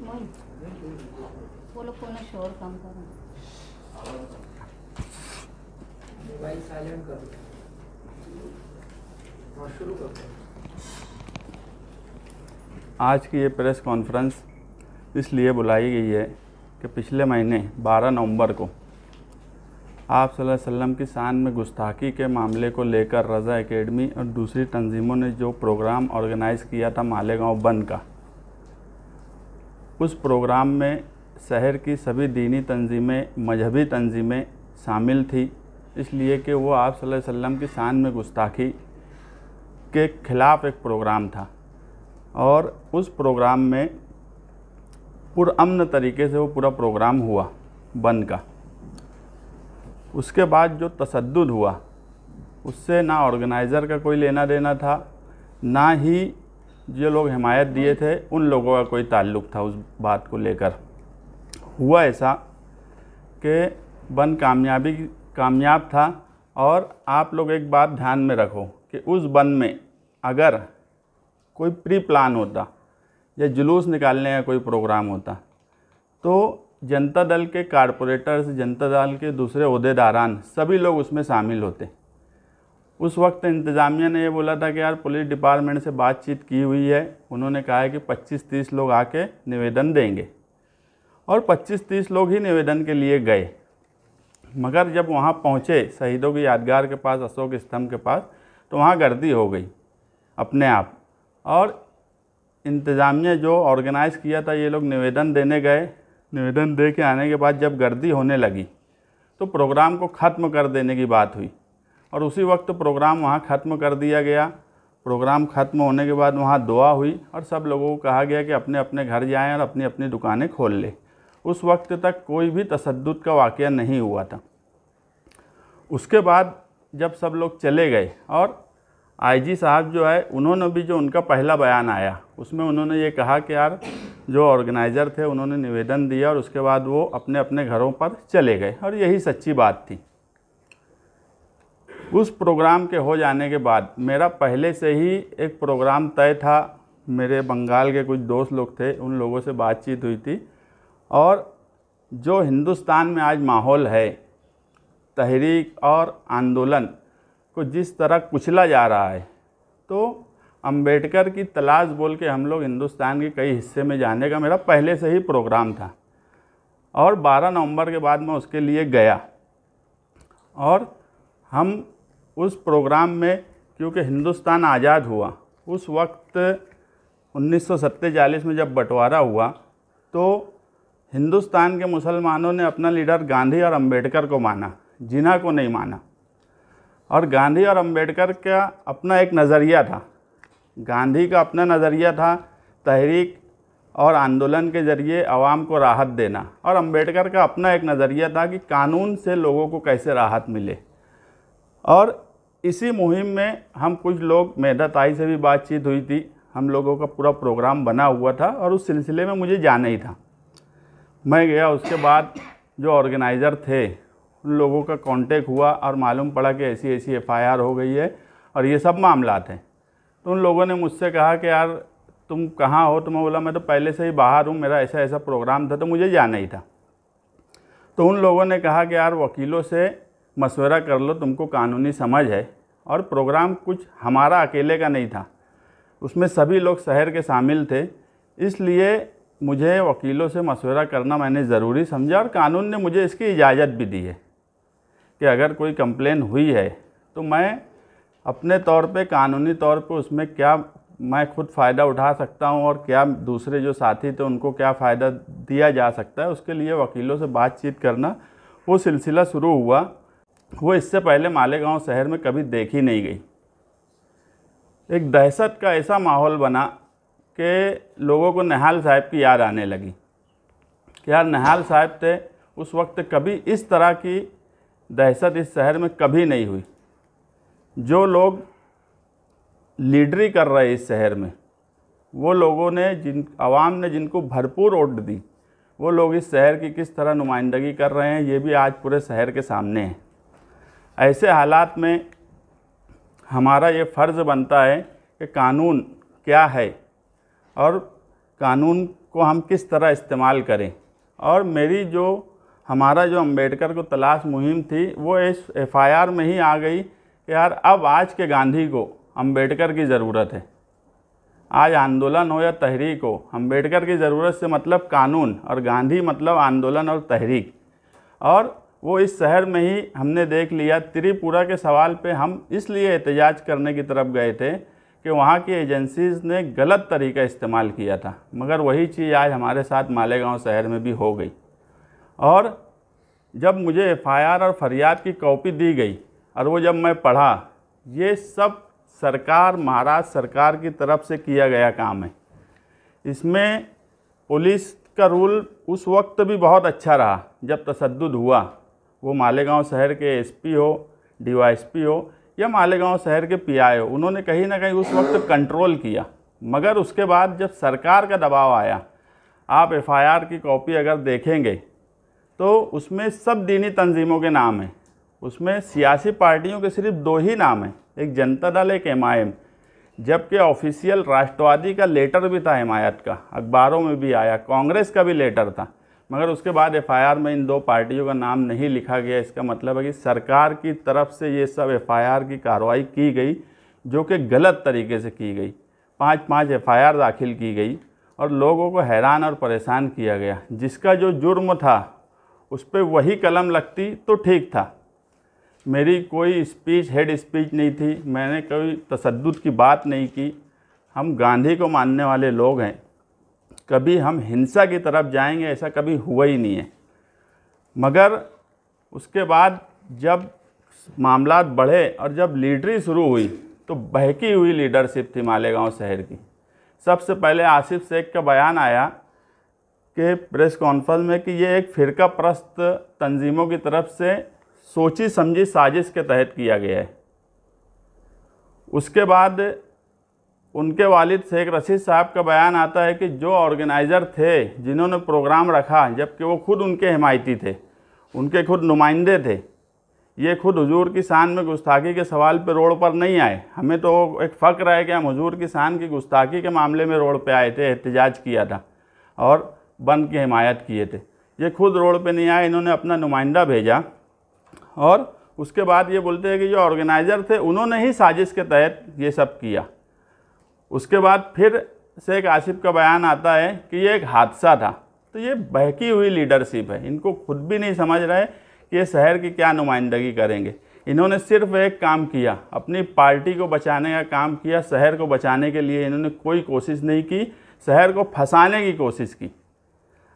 मोइन वो लोग कोनो शोर कम करो। मोबाइल साइलेंट कर दो और शुरू कर दो। आज की ये प्रेस कॉन्फ्रेंस इसलिए बुलाई गई है कि पिछले महीने 12 नवंबर को आप सल्लल्लाहु अलैहि वसल्लम की शान में गुस्ताखी के मामले को लेकर रज़ा एकेडमी और दूसरी तंजीमों ने जो प्रोग्राम ऑर्गेनाइज़ किया था मालेगांव बंद का, उस प्रोग्राम में शहर की सभी दीनी तंजीमें, मजहबी तंजीमें शामिल थी, इसलिए कि वो आप सल्लल्लाहु अलैहि वसल्लम की शान में गुस्ताखी के ख़िलाफ़ एक प्रोग्राम था और उस प्रोग्राम में पुरअमन तरीके से वो पूरा प्रोग्राम हुआ बंद का। उसके बाद जो तशद्दुद हुआ उससे ना ऑर्गेनाइज़र का कोई लेना देना था, ना ही जो लोग हिमायत दिए थे उन लोगों का कोई ताल्लुक़ था उस बात को लेकर। हुआ ऐसा कि बंद कामयाब था। और आप लोग एक बात ध्यान में रखो कि उस बंद में अगर कोई प्री प्लान होता या जुलूस निकालने का कोई प्रोग्राम होता तो जनता दल के कारपोरेटर्स, जनता दल के दूसरे ओहदेदारान सभी लोग उसमें शामिल होते। उस वक्त इंतज़ामिया ने ये बोला था कि यार पुलिस डिपार्टमेंट से बातचीत की हुई है, उन्होंने कहा है कि 25-30 लोग आके निवेदन देंगे और 25-30 लोग ही निवेदन के लिए गए। मगर जब वहाँ पहुँचे शहीदों की यादगार के पास, अशोक स्तंभ के पास, तो वहाँ गर्दी हो गई अपने आप। और इंतज़ामिया जो ऑर्गेनाइज़ किया था, ये लोग निवेदन देने गए। निवेदन दे के आने के बाद जब गर्दी होने लगी तो प्रोग्राम को ख़त्म कर देने की बात हुई और उसी वक्त प्रोग्राम वहाँ ख़त्म कर दिया गया। प्रोग्राम ख़त्म होने के बाद वहाँ दुआ हुई और सब लोगों को कहा गया कि अपने अपने घर जाएं और अपनी अपनी दुकानें खोल लें। उस वक्त तक कोई भी तशद्दुद का वाक़या नहीं हुआ था। उसके बाद जब सब लोग चले गए और आईजी साहब जो है उन्होंने भी जो उनका पहला बयान आया उसमें उन्होंने ये कहा कि यार जो ऑर्गेनाइज़र थे उन्होंने निवेदन दिया और उसके बाद वो अपने अपने घरों पर चले गए और यही सच्ची बात थी। उस प्रोग्राम के हो जाने के बाद मेरा पहले से ही एक प्रोग्राम तय था। मेरे बंगाल के कुछ दोस्त लोग थे, उन लोगों से बातचीत हुई थी और जो हिंदुस्तान में आज माहौल है, तहरीक और आंदोलन को जिस तरह कुचला जा रहा है, तो अंबेडकर की तलाश बोल के हम लोग हिंदुस्तान के कई हिस्से में जाने का मेरा पहले से ही प्रोग्राम था और 12 नवंबर के बाद मैं उसके लिए गया। और हम उस प्रोग्राम में, क्योंकि हिंदुस्तान आज़ाद हुआ उस वक्त 1947 में जब बंटवारा हुआ तो हिंदुस्तान के मुसलमानों ने अपना लीडर गांधी और अंबेडकर को माना, जिन्ना को नहीं माना। और गांधी और अंबेडकर का अपना एक नज़रिया था। गांधी का अपना नज़रिया था तहरीक और आंदोलन के ज़रिए आवाम को राहत देना, और अंबेडकर का अपना एक नज़रिया था कि कानून से लोगों को कैसे राहत मिले। और इसी मुहिम में हम कुछ लोग, मेधा ताई से भी बातचीत हुई थी, हम लोगों का पूरा प्रोग्राम बना हुआ था और उस सिलसिले में मुझे जाना ही था। मैं गया। उसके बाद जो ऑर्गेनाइज़र थे उन लोगों का कांटेक्ट हुआ और मालूम पड़ा कि ऐसी ऐसी एफआईआर हो गई है और ये सब मामला थे। तो उन लोगों ने मुझसे कहा कि यार तुम कहाँ हो? तो मैं बोला मैं तो पहले से ही बाहर हूँ, मेरा ऐसा ऐसा प्रोग्राम था तो मुझे जाना ही था। तो उन लोगों ने कहा कि यार वकीलों से मशवरा कर लो, तुमको कानूनी समझ है। और प्रोग्राम कुछ हमारा अकेले का नहीं था, उसमें सभी लोग शहर के शामिल थे, इसलिए मुझे वकीलों से मशवरा करना मैंने ज़रूरी समझा और कानून ने मुझे इसकी इजाज़त भी दी है कि अगर कोई कंप्लेन हुई है तो मैं अपने तौर पे, कानूनी तौर पे उसमें क्या मैं खुद फ़ायदा उठा सकता हूँ और क्या दूसरे जो साथी थे उनको क्या फ़ायदा दिया जा सकता है, उसके लिए वकीलों से बातचीत करना वो सिलसिला शुरू हुआ। वो इससे पहले मालेगांव शहर में कभी देखी नहीं गई। एक दहशत का ऐसा माहौल बना कि लोगों को निहाल साहब की याद आने लगी कि यार निहाल साहब थे उस वक्त, कभी इस तरह की दहशत इस शहर में कभी नहीं हुई। जो लोग लीडरी कर रहे इस शहर में, वो लोगों ने आवाम ने जिनको भरपूर वोट दी, वो लोग इस शहर की किस तरह नुमाइंदगी कर रहे हैं ये भी आज पूरे शहर के सामने है। ऐसे हालात में हमारा ये फ़र्ज़ बनता है कि कानून क्या है और कानून को हम किस तरह इस्तेमाल करें। और मेरी जो हमारा जो अम्बेडकर को तलाश मुहिम थी वो इस एफआईआर में ही आ गई कि यार अब आज के गांधी को अम्बेडकर की ज़रूरत है। आज आंदोलन हो या तहरीक हो, अम्बेडकर की ज़रूरत से मतलब कानून, और गांधी मतलब आंदोलन और तहरीक। और वो इस शहर में ही हमने देख लिया। त्रिपुरा के सवाल पे हम इसलिए एहतजाज करने की तरफ गए थे कि वहाँ की एजेंसीज़ ने गलत तरीका इस्तेमाल किया था, मगर वही चीज़ आज हमारे साथ मालेगांव शहर में भी हो गई। और जब मुझे एफआईआर और फरियाद की कॉपी दी गई और वो जब मैं पढ़ा, ये सब सरकार, महाराष्ट्र सरकार की तरफ से किया गया काम है। इसमें पुलिस का रूल उस वक्त भी बहुत अच्छा रहा जब तशद्दुद हुआ, वो मालेगांव शहर के एसपी हो, डीवाईएसपी हो या मालेगांव शहर के पीआई हो, उन्होंने कहीं ना कहीं उस वक्त कंट्रोल किया। मगर उसके बाद जब सरकार का दबाव आया, आप एफआईआर की कॉपी अगर देखेंगे तो उसमें सब दीनी तंजीमों के नाम हैं। उसमें सियासी पार्टियों के सिर्फ 2 ही नाम हैं, एक जनता दल, एक एमआईएम, जबकि ऑफिशियल राष्ट्रवादी का लेटर भी था हिमायत का, अखबारों में भी आया, कांग्रेस का भी लेटर था, मगर उसके बाद एफआईआर में इन 2 पार्टियों का नाम नहीं लिखा गया। इसका मतलब है कि सरकार की तरफ से ये सब एफआईआर की कार्रवाई की गई, जो कि गलत तरीके से की गई। 5-5 एफआईआर दाखिल की गई और लोगों को हैरान और परेशान किया गया। जिसका जो जुर्म था उस पर वही कलम लगती तो ठीक था। मेरी कोई स्पीच, हेड स्पीच नहीं थी, मैंने कोई तशद्दुद की बात नहीं की। हम गांधी को मानने वाले लोग हैं, कभी हम हिंसा की तरफ जाएंगे ऐसा कभी हुआ ही नहीं है। मगर उसके बाद जब मामलात बढ़े और जब लीडरी शुरू हुई तो बहकी हुई लीडरशिप थी मालेगांव शहर की। सबसे पहले आसिफ शेख का बयान आया कि प्रेस कॉन्फ्रेंस में कि ये एक फ़िरका परस्त तंजीमों की तरफ से सोची समझी साजिश के तहत किया गया है। उसके बाद उनके वालिद शेख रशीद साहब का बयान आता है कि जो ऑर्गेनाइज़र थे, जिन्होंने प्रोग्राम रखा, जबकि वो खुद उनके हिमायती थे, उनके खुद नुमाइंदे थे, ये खुद हुजूर की शान में गुस्ताखी के सवाल पे रोड पर नहीं आए। हमें तो एक फ़ख्र है कि हम हुजूर की शान की गुस्ताखी के मामले में रोड पे आए थे, एहतजाज किया था और बंद की हिमायत किए थे। ये खुद रोड पे नहीं आए, इन्होंने अपना नुमाइंदा भेजा और उसके बाद ये बोलते हैं कि जो ऑर्गेनाइज़र थे उन्होंने ही साजिश के तहत ये सब किया। उसके बाद फिर शेख आसिफ का बयान आता है कि ये एक हादसा था। तो ये बहकी हुई लीडरशिप है, इनको खुद भी नहीं समझ रहे कि ये शहर की क्या नुमाइंदगी करेंगे। इन्होंने सिर्फ एक काम किया, अपनी पार्टी को बचाने का काम किया। शहर को बचाने के लिए इन्होंने कोई कोशिश नहीं की, शहर को फंसाने की कोशिश की।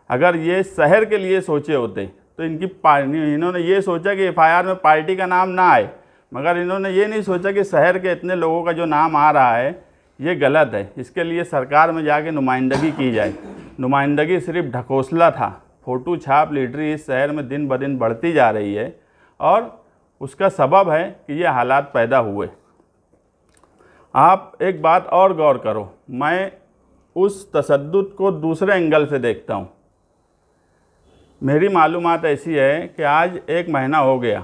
अगर ये शहर के लिए सोचे होते तो इन्होंने ये सोचा कि एफआईआर में पार्टी का नाम ना आए, मगर इन्होंने ये नहीं सोचा कि शहर के इतने लोगों का जो नाम आ रहा है ये गलत है, इसके लिए सरकार में जाके नुमाइंदगी की जाए। नुमाइंदगी सिर्फ ढकोसला था। फोटो छाप लीडरी इस शहर में दिन ब दिन बढ़ती जा रही है और उसका सबब है कि ये हालात पैदा हुए। आप एक बात और गौर करो, मैं उस तशद्दुद को दूसरे एंगल से देखता हूँ। मेरी मालूमात ऐसी है कि आज 1 महीना हो गया,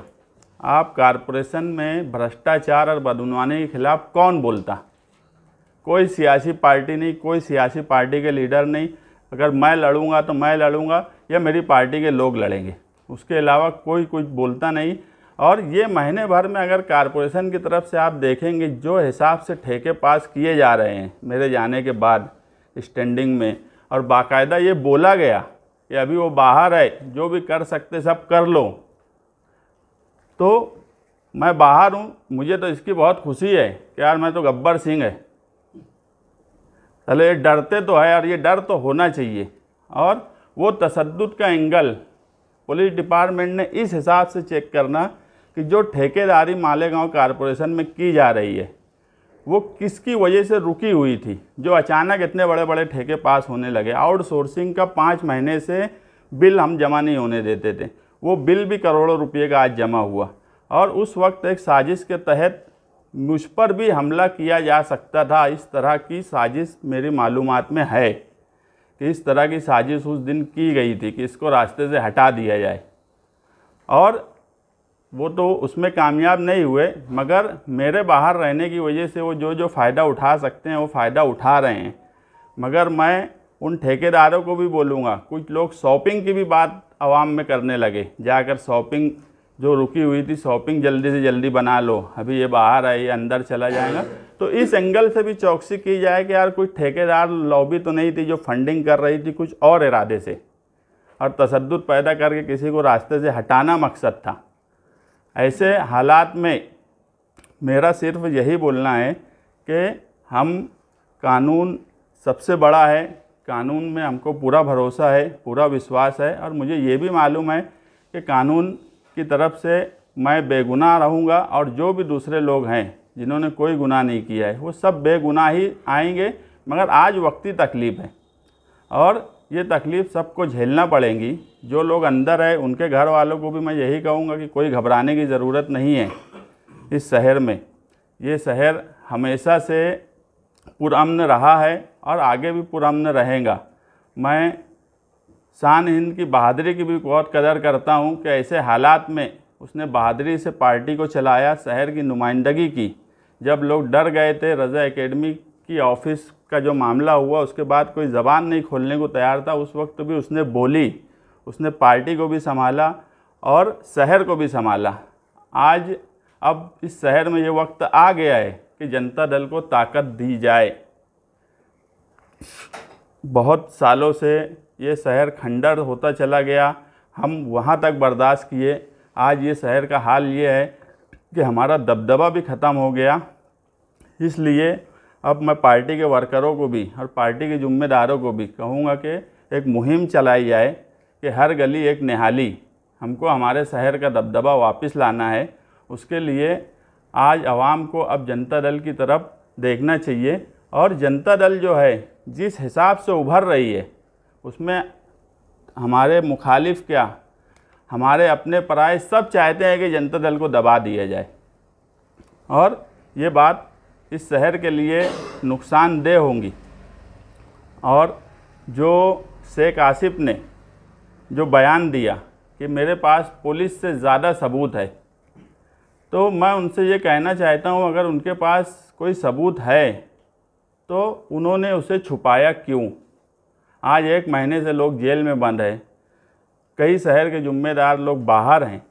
आप कारपोरेशन में भ्रष्टाचार और बदगुमानी के खिलाफ कौन बोलता? कोई सियासी पार्टी नहीं, कोई सियासी पार्टी के लीडर नहीं। अगर मैं लड़ूंगा तो मैं लड़ूंगा या मेरी पार्टी के लोग लड़ेंगे, उसके अलावा कोई कुछ बोलता नहीं। और ये महीने भर में अगर कारपोरेशन की तरफ से आप देखेंगे जो हिसाब से ठेके पास किए जा रहे हैं मेरे जाने के बाद स्टैंडिंग में, और बाकायदा ये बोला गया कि अभी वो बाहर है, जो भी कर सकते सब कर लो, तो मैं बाहर हूँ, मुझे तो इसकी बहुत खुशी है कि यार मैं तो गब्बर सिंह है। चलो ये डरते तो है और ये डर तो होना चाहिए। और वो तशद्दुद का एंगल पुलिस डिपार्टमेंट ने इस हिसाब से चेक करना कि जो ठेकेदारी मालेगांव कारपोरेशन में की जा रही है वो किसकी वजह से रुकी हुई थी, जो अचानक इतने बड़े बड़े ठेके पास होने लगे। आउटसोर्सिंग का 5 महीने से बिल हम जमा नहीं होने देते थे, वो बिल भी करोड़ों रुपये का आज जमा हुआ। और उस वक्त एक साजिश के तहत मुझ पर भी हमला किया जा सकता था। इस तरह की साजिश मेरी मालूमात में है कि इस तरह की साजिश उस दिन की गई थी कि इसको रास्ते से हटा दिया जाए, और वो तो उसमें कामयाब नहीं हुए। मगर मेरे बाहर रहने की वजह से वो जो फ़ायदा उठा सकते हैं वो फ़ायदा उठा रहे हैं। मगर मैं उन ठेकेदारों को भी बोलूँगा, कुछ लोग शॉपिंग की भी बात आवाम में करने लगे, जाकर शॉपिंग जो रुकी हुई थी शॉपिंग जल्दी से जल्दी बना लो, अभी ये बाहर है ये अंदर चला जाएगा। तो इस एंगल से भी चौकसी की जाए कि यार कोई ठेकेदार लॉबी तो नहीं थी जो फंडिंग कर रही थी कुछ और इरादे से, और तशद्दुद पैदा करके किसी को रास्ते से हटाना मकसद था। ऐसे हालात में मेरा सिर्फ यही बोलना है कि हम कानून सबसे बड़ा है, कानून में हमको पूरा भरोसा है, पूरा विश्वास है, और मुझे ये भी मालूम है कि कानून की तरफ से मैं बेगुनाह रहूँगा, और जो भी दूसरे लोग हैं जिन्होंने कोई गुनाह नहीं किया है वो सब बेगुनाह ही आएंगे। मगर आज वक्ती तकलीफ़ है और ये तकलीफ़ सबको झेलना पड़ेगी। जो लोग अंदर है उनके घर वालों को भी मैं यही कहूँगा कि कोई घबराने की ज़रूरत नहीं है। इस शहर में, ये शहर हमेशा से पुरअमन रहा है और आगे भी पुरअमन रहेगा। मैं शान हिंद की बहादुरी की भी बहुत कदर करता हूँ कि ऐसे हालात में उसने बहादुरी से पार्टी को चलाया, शहर की नुमाइंदगी की। जब लोग डर गए थे, रज़ा एकेडमी की ऑफिस का जो मामला हुआ उसके बाद कोई ज़बान नहीं खोलने को तैयार था, उस वक्त भी उसने बोली, उसने पार्टी को भी संभाला और शहर को भी संभाला। आज अब इस शहर में ये वक्त आ गया है कि जनता दल को ताकत दी जाए। बहुत सालों से ये शहर खंडर होता चला गया, हम वहाँ तक बर्दाश्त किए। आज ये शहर का हाल ये है कि हमारा दबदबा भी ख़त्म हो गया। इसलिए अब मैं पार्टी के वर्करों को भी और पार्टी के ज़िम्मेदारों को भी कहूँगा कि एक मुहिम चलाई जाए कि हर गली एक निहाली। हमको हमारे शहर का दबदबा वापस लाना है। उसके लिए आज आवाम को अब जनता दल की तरफ देखना चाहिए, और जनता दल जो है जिस हिसाब से उभर रही है उसमें हमारे मुखालिफ क्या, हमारे अपने पराये सब चाहते हैं कि जनता दल को दबा दिया जाए, और ये बात इस शहर के लिए नुकसानदेह होंगी। और जो शेख आसिफ ने जो बयान दिया कि मेरे पास पुलिस से ज़्यादा सबूत है, तो मैं उनसे ये कहना चाहता हूँ अगर उनके पास कोई सबूत है तो उन्होंने उसे छुपाया क्यों? आज 1 महीने से लोग जेल में बंद हैं, कई शहर के ज़िम्मेदार लोग बाहर हैं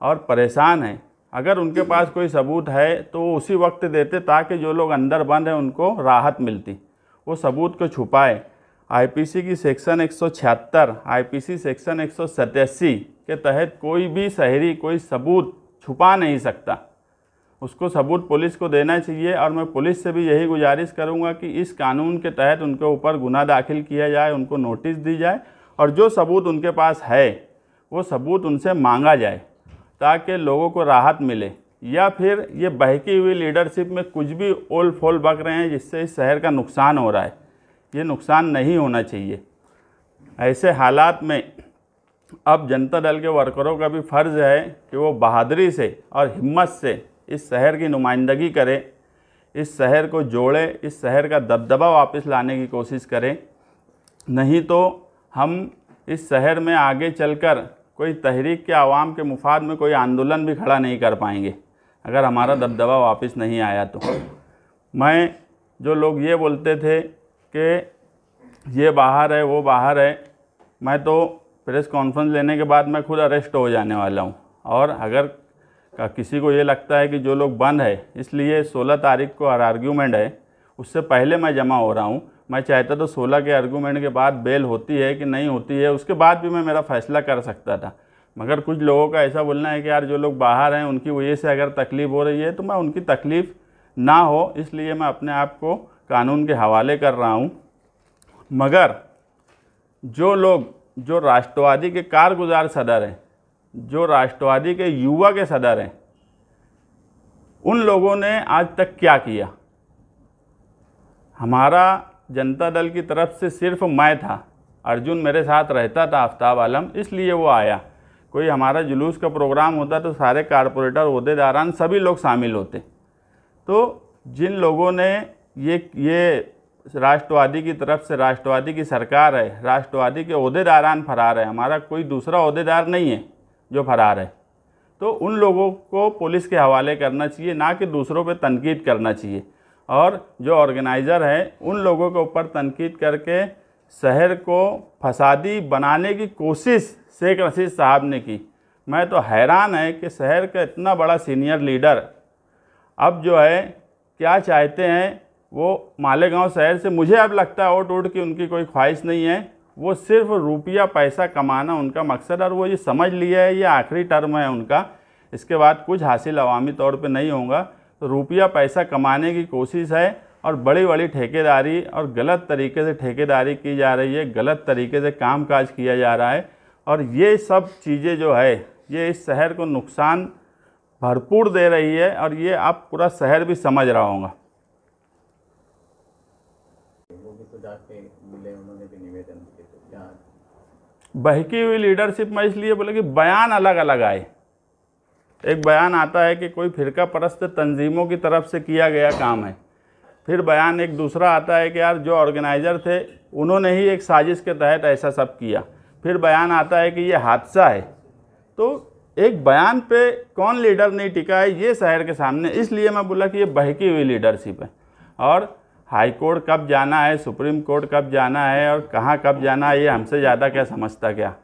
और परेशान हैं। अगर उनके पास कोई सबूत है तो वो उसी वक्त देते ताकि जो लोग अंदर बंद हैं उनको राहत मिलती। वो सबूत को छुपाए। आईपीसी की सेक्शन 176, आईपीसी सेक्शन 187 के तहत कोई भी शहरी कोई सबूत छुपा नहीं सकता, उसको सबूत पुलिस को देना चाहिए। और मैं पुलिस से भी यही गुजारिश करूंगा कि इस कानून के तहत उनके ऊपर गुनाह दाखिल किया जाए, उनको नोटिस दी जाए, और जो सबूत उनके पास है वो सबूत उनसे मांगा जाए ताकि लोगों को राहत मिले। या फिर ये बहकी हुई लीडरशिप में कुछ भी ओल फोल बक रहे हैं जिससे इस शहर का नुकसान हो रहा है, ये नुकसान नहीं होना चाहिए। ऐसे हालात में अब जनता दल के वर्करों का भी फ़र्ज़ है कि वो बहादुरी से और हिम्मत से इस शहर की नुमाइंदगी करें, इस शहर को जोड़े, इस शहर का दबदबा वापस लाने की कोशिश करें। नहीं तो हम इस शहर में आगे चलकर कोई तहरीक के आवाम के मुफाद में कोई आंदोलन भी खड़ा नहीं कर पाएंगे अगर हमारा दबदबा वापस नहीं आया तो। मैं जो लोग ये बोलते थे कि ये बाहर है वो बाहर है, मैं तो प्रेस कॉन्फ्रेंस लेने के बाद मैं खुद अरेस्ट हो जाने वाला हूँ। और अगर किसी को ये लगता है कि जो लोग बंद है इसलिए 16 तारीख को आर्गूमेंट है, उससे पहले मैं जमा हो रहा हूँ। मैं चाहता तो 16 के आर्गूमेंट के बाद बेल होती है कि नहीं होती है उसके बाद भी मैं मेरा फ़ैसला कर सकता था। मगर कुछ लोगों का ऐसा बोलना है कि यार जो लोग बाहर हैं उनकी वजह से अगर तकलीफ़ हो रही है तो मैं उनकी तकलीफ़ ना हो, इसलिए मैं अपने आप को कानून के हवाले कर रहा हूँ। मगर जो लोग जो राष्ट्रवादी के कारगुजार सदर हैं, जो राष्ट्रवादी के युवा के सदर हैं, उन लोगों ने आज तक क्या किया? हमारा जनता दल की तरफ से सिर्फ मैं था, अर्जुन मेरे साथ रहता था, आफ्ताब आलम, इसलिए वो आया। कोई हमारा जुलूस का प्रोग्राम होता तो सारे कारपोरेटर, ओहदेदारान सभी लोग शामिल होते। तो जिन लोगों ने ये राष्ट्रवादी की तरफ से, राष्ट्रवादी की सरकार है, राष्ट्रवादी के ओहदेदारान फरार है, हमारा कोई दूसरा ओहदेदार नहीं है जो फरार है, तो उन लोगों को पुलिस के हवाले करना चाहिए, ना कि दूसरों पे तनकीद करना चाहिए। और जो ऑर्गेनाइज़र है उन लोगों के ऊपर तनकीद करके शहर को फसादी बनाने की कोशिश शेख रशीद साहब ने की। मैं तो हैरान है कि शहर का इतना बड़ा सीनियर लीडर अब जो है क्या चाहते हैं, वो मालेगांव शहर से मुझे अब लगता है ओट उठ की उनकी कोई ख्वाहिश नहीं है, वो सिर्फ रुपया पैसा कमाना उनका मकसद, और वो ये समझ लिया है ये आखिरी टर्म है उनका, इसके बाद कुछ हासिल अवामी तौर पे नहीं होगा। तो रुपया पैसा कमाने की कोशिश है और बड़ी बड़ी ठेकेदारी और गलत तरीके से ठेकेदारी की जा रही है, गलत तरीके से कामकाज किया जा रहा है, और ये सब चीज़ें जो है ये इस शहर को नुकसान भरपूर दे रही है, और ये आप पूरा शहर भी समझ रहा होगा। वो भी तो जाके मिले, उन्होंने भी निवेदन किए, तो क्या बहकी हुई लीडरशिप में इसलिए बोले कि बयान अलग अलग आए। एक बयान आता है कि कोई फिरका परस्त तंजीमों की तरफ से किया गया काम है, फिर बयान एक दूसरा आता है कि यार जो ऑर्गेनाइज़र थे उन्होंने ही एक साजिश के तहत ऐसा सब किया, फिर बयान आता है कि ये हादसा है। तो एक बयान पे कौन लीडर नहीं टिका है ये शहर के सामने, इसलिए मैं बोला कि ये बहकी हुई लीडरशिप है। और हाई कोर्ट कब जाना है, सुप्रीम कोर्ट कब जाना है और कहाँ कब जाना है, ये हमसे ज़्यादा क्या समझता क्या।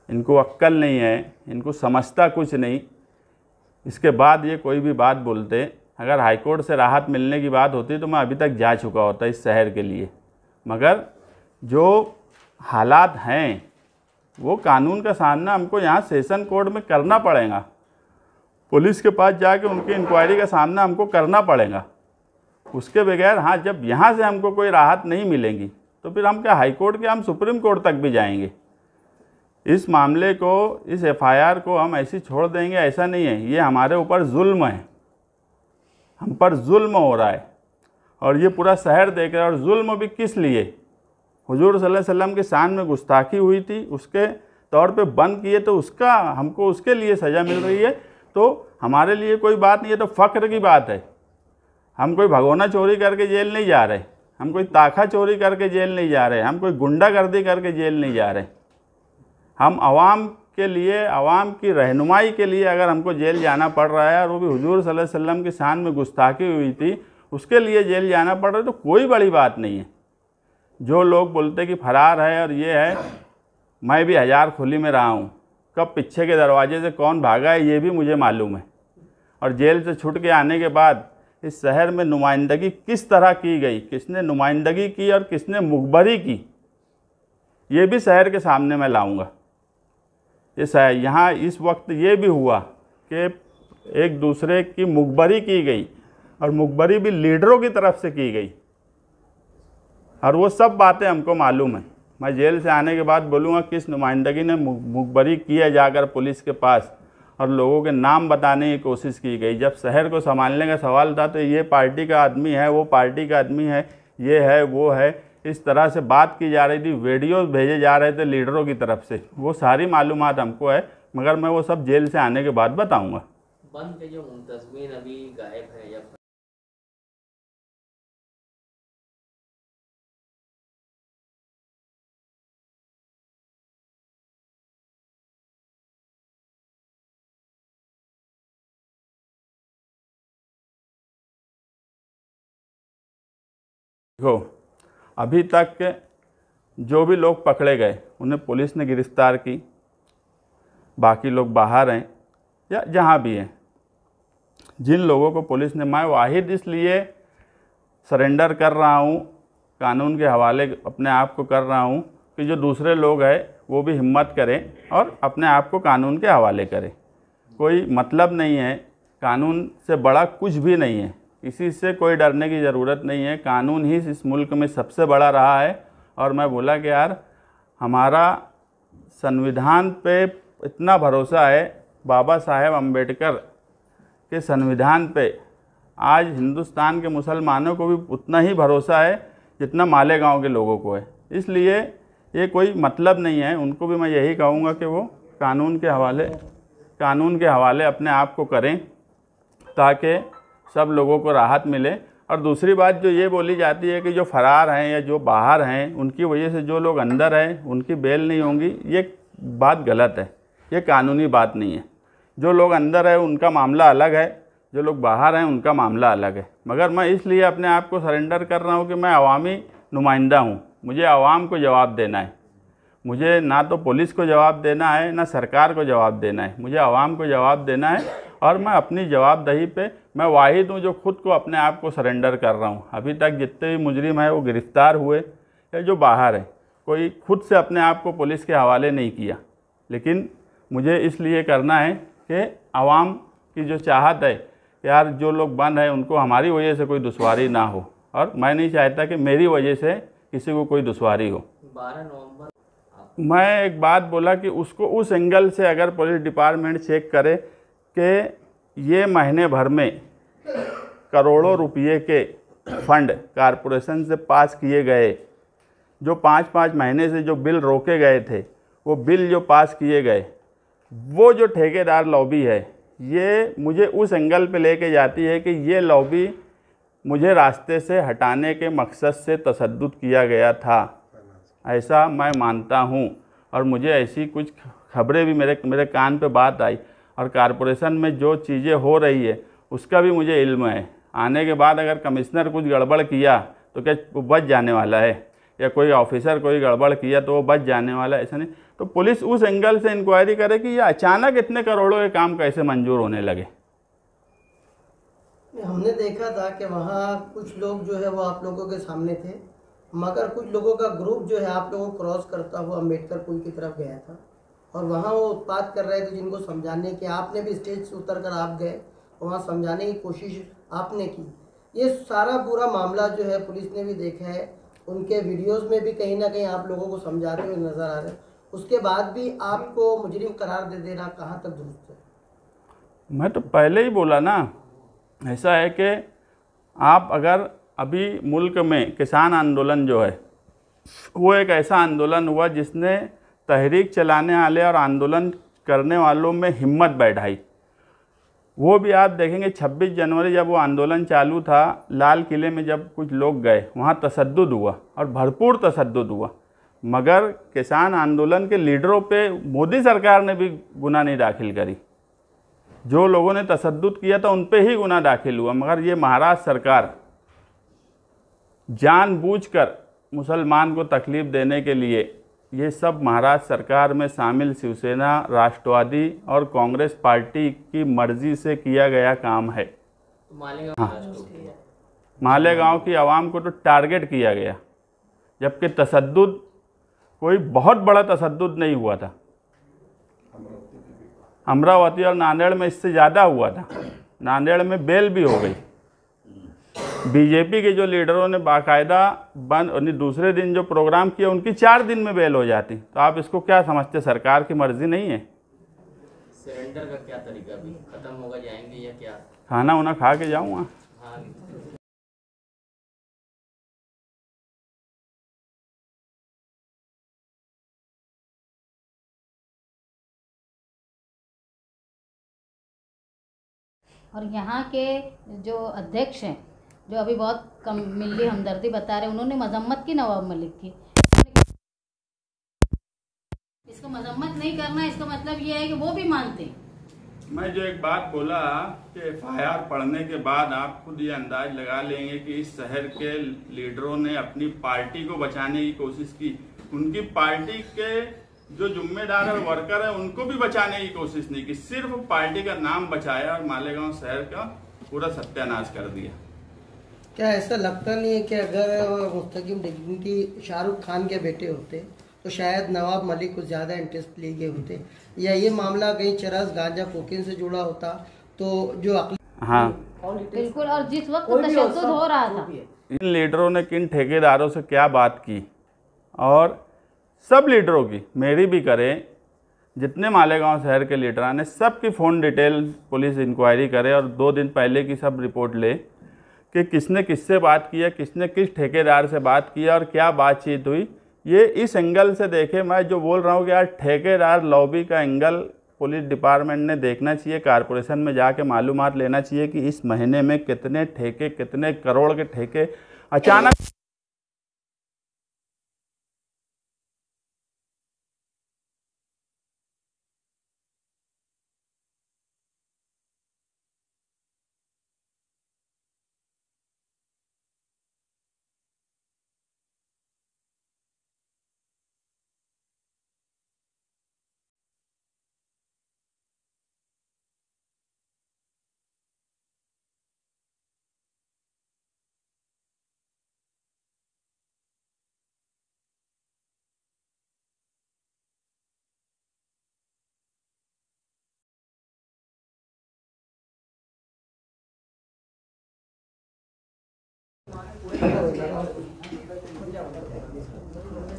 इनको अक्ल नहीं है, इनको समझता कुछ नहीं। इसके बाद ये कोई भी बात बोलते, अगर हाई कोर्ट से राहत मिलने की बात होती तो मैं अभी तक जा चुका होता इस शहर के लिए, मगर जो हालात हैं वो कानून का सामना हमको यहाँ सेशन कोर्ट में करना पड़ेगा, पुलिस के पास जाके उनकी इंक्वायरी का सामना हमको करना पड़ेगा। उसके बगैर हाँ, जब यहाँ से हमको कोई राहत नहीं मिलेगी तो फिर हम क्या हाई कोर्ट के, हम सुप्रीम कोर्ट तक भी जाएंगे। इस मामले को, इस एफआईआर को हम ऐसे छोड़ देंगे ऐसा नहीं है, ये हमारे ऊपर जुल्म है, हम पर जुल्म हो रहा है और ये पूरा शहर देख रहा है। और जुल्म भी किस लिए, हुजूर सल्लल्लाहु अलैहि वसल्लम की शान में गुस्ताखी हुई थी, उसके तौर पे बंद किए, तो उसका हमको उसके लिए सज़ा मिल रही है। तो हमारे लिए कोई बात नहीं है, तो फ़ख्र की बात है। हम कोई भगोना चोरी करके जेल नहीं जा रहे, हम कोई ताखा चोरी करके जेल नहीं जा रहे, हम कोई गुंडागर्दी करके जेल नहीं जा रहे। हम आवाम के लिए, आवाम की रहनुमाई के लिए अगर हमको जेल जाना पड़ रहा है और वो भी हुजूर सल्लल्लाहु अलैहि वसल्लम की शान में गुस्ताखी हुई थी उसके लिए जेल जाना पड़ रहा है, तो कोई बड़ी बात नहीं है। जो लोग बोलते कि फरार है और ये है, मैं भी हज़ार खुली में रहा हूँ, कब पीछे के दरवाजे से कौन भागा है ये भी मुझे मालूम है। और जेल से छूट के आने के बाद इस शहर में नुमाइंदगी किस तरह की गई, किसने नुमाइंदगी की और किसने मुखबरी की, ये भी शहर के सामने मैं लाऊंगा। ये शहर यहाँ इस वक्त ये भी हुआ कि एक दूसरे की मुखबरी की गई और मुखबरी भी लीडरों की तरफ से की गई, और वो सब बातें हमको मालूम है। मैं जेल से आने के बाद बोलूँगा किस नुमाइंदगी ने मुखबरी की है जाकर पुलिस के पास, और लोगों के नाम बताने की कोशिश की गई। जब शहर को संभालने का सवाल था तो ये पार्टी का आदमी है, वो पार्टी का आदमी है, ये है, वो है, इस तरह से बात की जा रही थी, वीडियोस भेजे जा रहे थे लीडरों की तरफ से। वो सारी मालूमात हमको है, मगर मैं वो सब जेल से आने के बाद बताऊँगा। बंद के जो मुंतजमीन अभी गायब है या देखो, अभी तक जो भी लोग पकड़े गए उन्हें पुलिस ने गिरफ्तार की, बाकी लोग बाहर हैं या जहाँ भी हैं। जिन लोगों को पुलिस ने, मैं वाहिद इसलिए सरेंडर कर रहा हूँ, कानून के हवाले अपने आप को कर रहा हूँ कि जो दूसरे लोग हैं वो भी हिम्मत करें और अपने आप को कानून के हवाले करें। कोई मतलब नहीं है, कानून से बड़ा कुछ भी नहीं है, किसी से कोई डरने की ज़रूरत नहीं है। कानून ही इस मुल्क में सबसे बड़ा रहा है। और मैं बोला कि यार हमारा संविधान पे इतना भरोसा है, बाबा साहेब अम्बेडकर के संविधान पे आज हिंदुस्तान के मुसलमानों को भी उतना ही भरोसा है जितना मालेगांव के लोगों को है। इसलिए ये कोई मतलब नहीं है। उनको भी मैं यही कहूँगा कि वो कानून के हवाले अपने आप को करें ताकि सब लोगों को राहत मिले। और दूसरी बात जो ये बोली जाती है कि जो फ़रार हैं या जो बाहर हैं उनकी वजह से जो लोग अंदर हैं उनकी बेल नहीं होंगी, ये बात गलत है, ये कानूनी बात नहीं है। जो लोग अंदर हैं उनका मामला अलग है, जो लोग बाहर हैं उनका मामला अलग है। मगर मैं इसलिए अपने आप को सरेंडर कर रहा हूँ कि मैं अवामी नुमाइंदा हूँ, मुझे आवाम को जवाब देना है। मुझे ना तो पुलिस को जवाब देना है, ना सरकार को जवाब देना है, मुझे आवाम को जवाब देना है। और मैं अपनी जवाबदेही पे मैं वाहिद हूँ जो खुद को अपने आप को सरेंडर कर रहा हूँ। अभी तक जितने भी मुजरिम हैं वो गिरफ़्तार हुए या जो बाहर है, कोई खुद से अपने आप को पुलिस के हवाले नहीं किया। लेकिन मुझे इसलिए करना है कि आवाम की जो चाहत है यार, जो लोग बंद हैं उनको हमारी वजह से कोई दुश्वारी ना हो, और मैं नहीं चाहता कि मेरी वजह से किसी को कोई दुश्वारी हो। 12 नवंबर मैं एक बात बोला कि उसको उस एंगल से अगर पुलिस डिपार्टमेंट चेक करे कि ये महीने भर में करोड़ों रुपये के फंड कारपोरेशन से पास किए गए, जो 5-5 महीने से जो बिल रोके गए थे, वो बिल जो पास किए गए, वो जो ठेकेदार लॉबी है, ये मुझे उस एंगल पे लेके जाती है कि ये लॉबी मुझे रास्ते से हटाने के मकसद से तशद्दुद किया गया था, ऐसा मैं मानता हूँ। और मुझे ऐसी कुछ खबरें भी मेरे कान पे बात आई, और कारपोरेशन में जो चीज़ें हो रही है उसका भी मुझे इल्म है। आने के बाद अगर कमिश्नर कुछ गड़बड़ किया तो क्या वो बच जाने वाला है, या कोई ऑफिसर कोई गड़बड़ किया तो वो बच जाने वाला है, ऐसा नहीं। तो पुलिस उस एंगल से इंक्वायरी करे कि ये अचानक इतने करोड़ों के काम कैसे मंजूर होने लगे। हमने देखा था कि वहाँ कुछ लोग जो है वो आप लोगों के सामने थे, मगर कुछ लोगों का ग्रुप जो है आप लोगों को क्रॉस करता हुआ अम्बेडकर पुल की तरफ गया था, और वहाँ वो उत्पात कर रहे थे, जिनको समझाने की आपने भी स्टेज से उतर कर आप गए, वहाँ समझाने की कोशिश आपने की। ये सारा पूरा मामला जो है पुलिस ने भी देखा है, उनके वीडियोस में भी कहीं ना कहीं आप लोगों को समझाते हुए नजर आ रहे हैं। उसके बाद भी आपको मुजरिम करार दे देना कहाँ तक दुरुस्त है? मैं तो पहले ही बोला ना, ऐसा है कि आप अगर अभी मुल्क में किसान आंदोलन जो है वो एक ऐसा आंदोलन हुआ जिसने तहरीक चलाने वाले और आंदोलन करने वालों में हिम्मत बैठाई। वो भी आप देखेंगे 26 जनवरी जब वो आंदोलन चालू था, लाल किले में जब कुछ लोग गए वहाँ तशद्दुद हुआ और भरपूर तशद्दुद हुआ, मगर किसान आंदोलन के लीडरों पे मोदी सरकार ने भी गुनाह नहीं दाखिल करी। जो लोगों ने तशद्दुद किया था उन पे ही गुनाह दाखिल हुआ। मगर ये महाराष्ट्र सरकार जानबूझकर मुसलमान को तकलीफ़ देने के लिए, ये सब महाराष्ट्र सरकार में शामिल शिवसेना, राष्ट्रवादी और कांग्रेस पार्टी की मर्जी से किया गया काम है। तो मालेगांव मालेगांव की आवाम को तो टारगेट किया गया, जबकि तशद्दुद कोई बहुत बड़ा तशद्दुद नहीं हुआ था। अमरावती और नांदेड़ में इससे ज़्यादा हुआ था। नांदेड़ में बेल भी हो गई। बीजेपी के जो लीडरों ने बाकायदा बंद दूसरे दिन जो प्रोग्राम किया, उनकी 4 दिन में बेल हो जाती। तो आप इसको क्या समझते, सरकार की मर्जी नहीं है? सरेंडर का क्या तरीका, भी खत्म होगा जाएंगे या क्या? खाना वाना खा के जाऊँगा। हाँ, और यहाँ के जो अध्यक्ष हैं, जो अभी बहुत कम मिली हमदर्दी बता रहे, उन्होंने मजम्मत की नवाब मलिक की। इसको मजम्मत नहीं करना, इसका मतलब ये है कि वो भी मानते हैं। मैं जो एक बात बोला कि एफआईआर पढ़ने के बाद आप खुद ये अंदाज लगा लेंगे कि इस शहर के लीडरों ने अपनी पार्टी को बचाने की कोशिश की। उनकी पार्टी के जो जिम्मेदार और वर्कर है उनको भी बचाने की कोशिश नहीं की, सिर्फ पार्टी का नाम बचाया और मालेगांव शहर का पूरा सत्यानाश कर दिया। क्या ऐसा लगता नहीं है कि अगर मुस्तकीम डिग्निटी शाहरुख खान के बेटे होते तो शायद नवाब मलिक को ज्यादा इंटरेस्ट लिए गए होते, या ये मामला कहीं चरस गांजा कोकीन से जुड़ा होता तो जो हाँ बिल्कुल। और जिस वक्त तशद्दुद हो रहा था, इन लीडरों ने किन ठेकेदारों से क्या बात की, और सब लीडरों की, मेरी भी करें, जितने मालेगांव शहर के लीडर ने सबकी फ़ोन डिटेल पुलिस इंक्वायरी करे और 2 दिन पहले की सब रिपोर्ट ले कि किसने किससे बात किया, किसने किस ठेकेदार से बात किया और क्या बातचीत हुई। ये इस एंगल से देखे। मैं जो बोल रहा हूँ कि यार ठेकेदार लॉबी का एंगल पुलिस डिपार्टमेंट ने देखना चाहिए, कारपोरेशन में जाके मालूमात लेना चाहिए कि इस महीने में कितने ठेके, कितने करोड़ के ठेके अचानक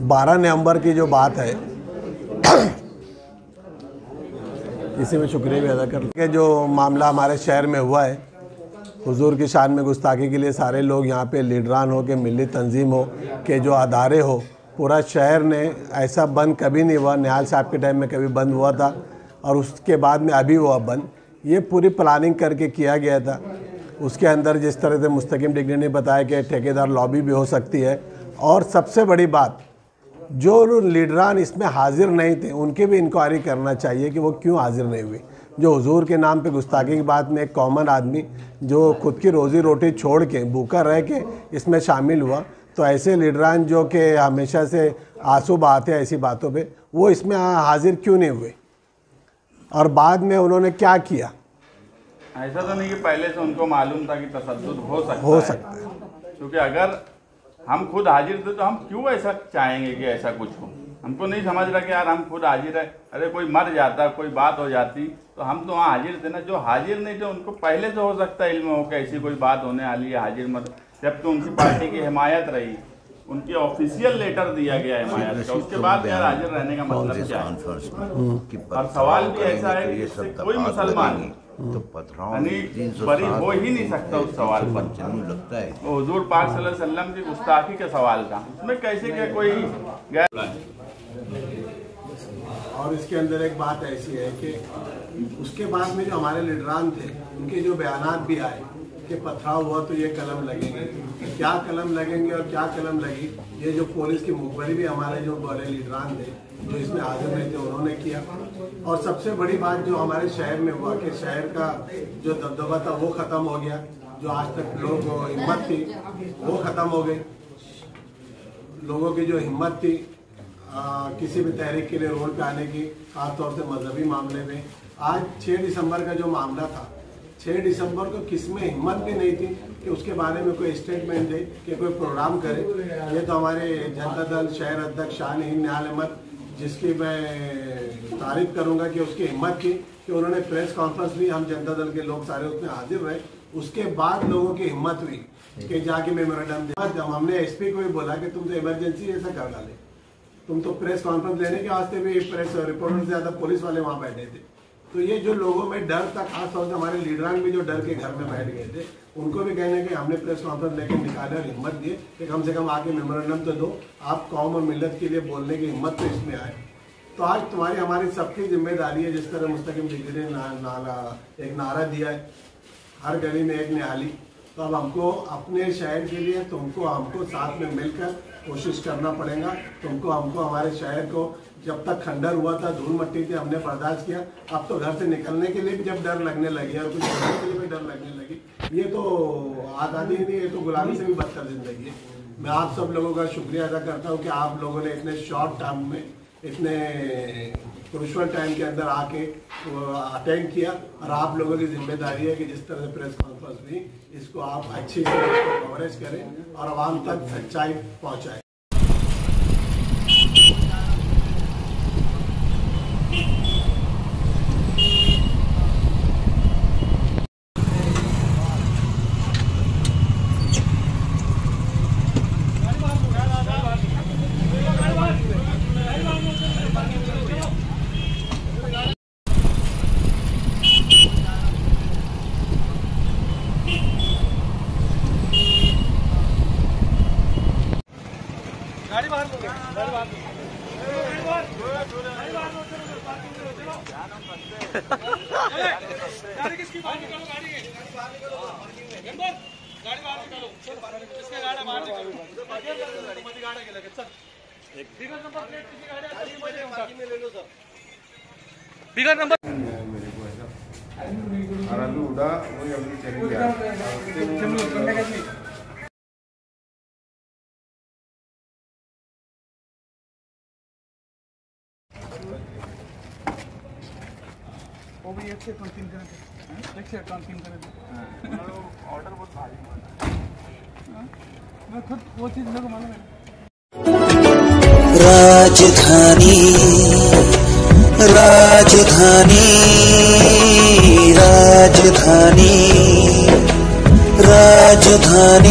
12 नवंबर की जो बात है, इसी में शुक्रिया भी अदा कर के जो मामला हमारे शहर में हुआ है, हुजूर की शान में गुस्ताखी के लिए सारे लोग यहाँ पे लीडरान हो के मिली तंजीम हो के जो अदारे हो, पूरा शहर ने ऐसा बंद कभी नहीं हुआ। निहाल साहब के टाइम में कभी बंद हुआ था और उसके बाद में अभी हुआ बंद। ये पूरी प्लानिंग करके किया गया था। उसके अंदर जिस तरह से मुस्तकीम डिग्री ने बताया कि ठेकेदार लॉबी भी हो सकती है, और सबसे बड़ी बात, जो लीडरान इसमें हाजिर नहीं थे उनकी भी इंक्वायरी करना चाहिए कि वो क्यों हाजिर नहीं हुए। जो हुजूर के नाम पे गुस्ताखी की बात में एक कॉमन आदमी जो खुद की रोज़ी रोटी छोड़ के भूखा रह के इसमें शामिल हुआ, तो ऐसे लीडरान जो कि हमेशा से आंसू बहाते हैं ऐसी बातों पे, वो इसमें हाजिर क्यों नहीं हुए और बाद में उन्होंने क्या किया? ऐसा तो नहीं कि पहले से उनको मालूम था कि तशद्दुद हो सकता है। क्योंकि अगर हम खुद हाजिर थे तो हम क्यों ऐसा चाहेंगे कि ऐसा कुछ हो? हमको नहीं समझ रहा कि यार हम खुद हाजिर है, अरे कोई मर जाता, कोई बात हो जाती तो हम तो वहाँ हाजिर थे ना। जो हाजिर नहीं थे उनको पहले से हो सकता है इल्म हो कि ऐसी कोई बात होने वाली है, हाजिर मत। जब तो उनकी पार्टी की हिमायत रही, उनकी ऑफिशियल लेटर दिया गया हिमायत का, उसके बाद यार हाजिर रहने का मतलब क्या है? और सवाल भी ऐसा है कि इससे कोई मुसलमान बरी हो ही नहीं सकता उस सवाल पर। लगता है वो हुजूर पाक सल्लल्लाहु अलैहि वसल्लम की गुस्ताखी का सवाल था, उसमें कैसे क्या कोई और इसके अंदर एक बात ऐसी है कि उसके बाद में जो हमारे लीडरान थे उनके जो बयानात भी आए कि पथराव हुआ तो ये कलम लगेंगे, क्या कलम लगेंगे और क्या कलम लगी, ये जो पुलिस की मुखबरी भी हमारे जो बड़े लीडरान थे जो इसमें हाजिर नहीं थे उन्होंने किया। और सबसे बड़ी बात जो हमारे शहर में हुआ कि शहर का जो दबदबा था वो ख़त्म हो गया। जो आज तक लोग हिम्मत थी वो ख़त्म हो गई। लोगों की जो हिम्मत थी किसी भी तहरीक के लिए रोड पे आने की, खासतौर से मजहबी मामले में, आज 6 दिसंबर का जो मामला था, 6 दिसंबर को किसमें हिम्मत भी नहीं थी कि उसके बारे में कोई स्टेटमेंट दे कि कोई प्रोग्राम करे। ये तो हमारे जनता दल शहर अध्यक्ष शाह-ए-हिंद निहाल अहमद, जिसकी मैं तारीफ करूंगा कि उसकी हिम्मत की कि उन्होंने प्रेस कॉन्फ्रेंस ली, हम जनता दल के लोग सारे उसमें हाजिर रहे। उसके बाद लोगों की हिम्मत हुई कि जाके मेमोरेंडम दिया। हमने एसपी को भी बोला कि तुम तो इमरजेंसी ऐसा कर डाले, तुम तो प्रेस कॉन्फ्रेंस लेने के वास्ते भी प्रेस रिपोर्टर से ज़्यादा पुलिस वाले वहाँ बैठे थे। तो ये जो लोगों में डर था, खासतौर से हमारे लीडरान भी जो डर के घर में बैठ गए थे, उनको भी कहने कि हमने प्रेस कॉन्फ्रेंस लेकर निकाले और हिम्मत दिए कि कम से कम आके मेमोरेंडम तो दो, आप कौम और मिल्लत के लिए बोलने की हिम्मत तो इसमें आए। तो आज तुम्हारी हमारी सबकी जिम्मेदारी है, जिस तरह मुस्तकीम डिग्री ने एक नारा दिया है, हर गली में एक निहाली। तो अब हमको अपने शहर के लिए तुमको हमको साथ में मिलकर कोशिश करना पड़ेगा। तुमको हमको हमारे शहर को जब तक खंडर हुआ था, धूल मट्टी थी, हमने बर्दाश्त किया। अब तो घर से निकलने के लिए भी जब डर लगने लगी और कुछ करने के लिए भी डर लगने लगी, ये तो आज़ादी नहीं, ये तो गुलामी से भी बदतर जिंदगी है। मैं आप सब लोगों का शुक्रिया अदा करता हूँ कि आप लोगों ने इतने शॉर्ट टाइम में, इतने क्रूशल टाइम के अंदर आके अटेंड किया। और आप लोगों की जिम्मेदारी है कि जिस तरह से प्रेस कॉन्फ्रेंस हुई, इसको आप अच्छी से इसको कवरेज करें और आवाम तक सच्चाई पहुँचाएं। बिगर नंबर उड़ा वही अभी चली गया। वो भी 1 से 3 करें, 1 से 3 करें। ऑर्डर बहुत भारी मैं खुद वो चीज़ मेरे को मालूम है। राजधानी राजधानी राजधानी राजधानी